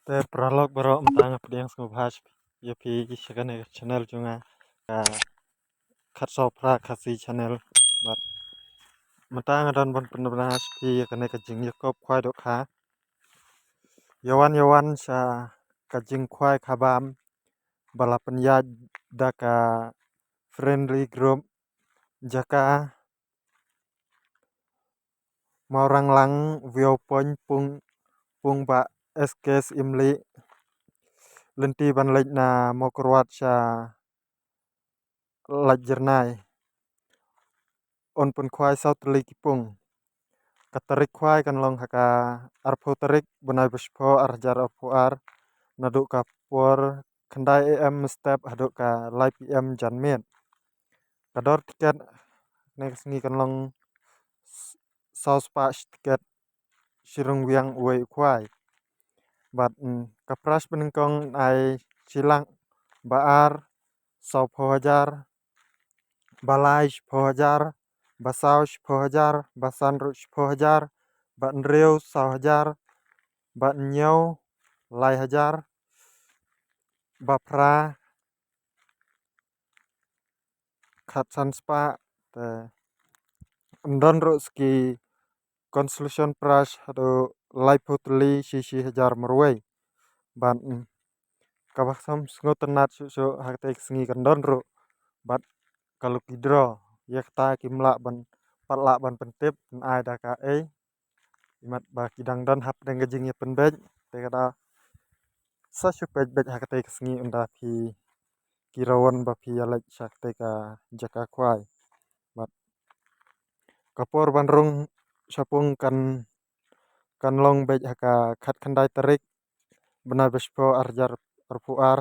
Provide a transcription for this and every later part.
Te prolog baro mtang pediang sngubhas yapi isagane channel junga ka khatso pra khasi channel but mtang adon bon penbras pi yakane ka jing yakop khwai do kha yawan sa ka jing khwai khabam balapan ya daka friendly group jaka maurang lang viewpoint pung ba SKS imli lenti ban lek na mokrwat sa lajernai on pun khwai sau tli kipung katarik khwai kan long haka arpho tarik bunai bespho arjar arpho ar naduk ka por khandai am step haduk ka live pm janmet kador tiket next ngi kan long sau spa tiket sirung wiang uai khwai but kapras penengkong ai silang baar sau pho hajar balai pho hajar basau 10,000 basan ru 10,000 ban riu 100,000 ban nyau lai hajar bapra khatsan spa te ndon ru ski consultation price hadu lai photli sisi hajar marwei ban kabaksam sngotenat su hakte sngi kandon ru bat kalau kidro yakta kimla ban patla ban pentip ai daka imat ba kidang don hap deng jing ya penbej te kada sa supej bej hakte sngi unda phi kirawan ba phi alek sakte ka jaka khwai bat kapor banrung sapung kan long bej haka khat khandai tarik bena bespho arjar arpuar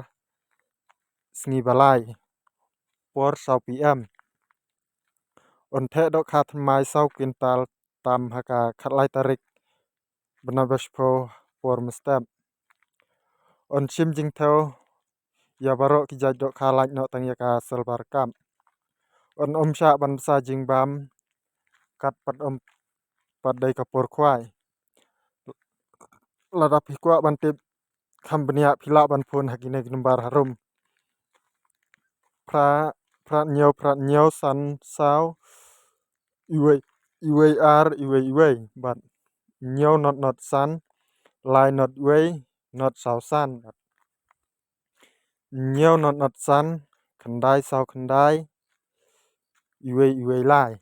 sngi balai por sau pm onthe dok khat mai sau kintal tam haka khatlai tarik bena bespho por mestem on sim jing theo ya baro ki jaj dok khalai no tang ya ka silver kam on omsha ban sa jing bam kat pat pat dai kapor khwai lada phikwa ban tip kham benia phila ban phun hakine gnumbar harum prat nyau san sau iwei ar iwei but nyau not san lai not wei not sau san nyau not san khandai sau khandai iwei lai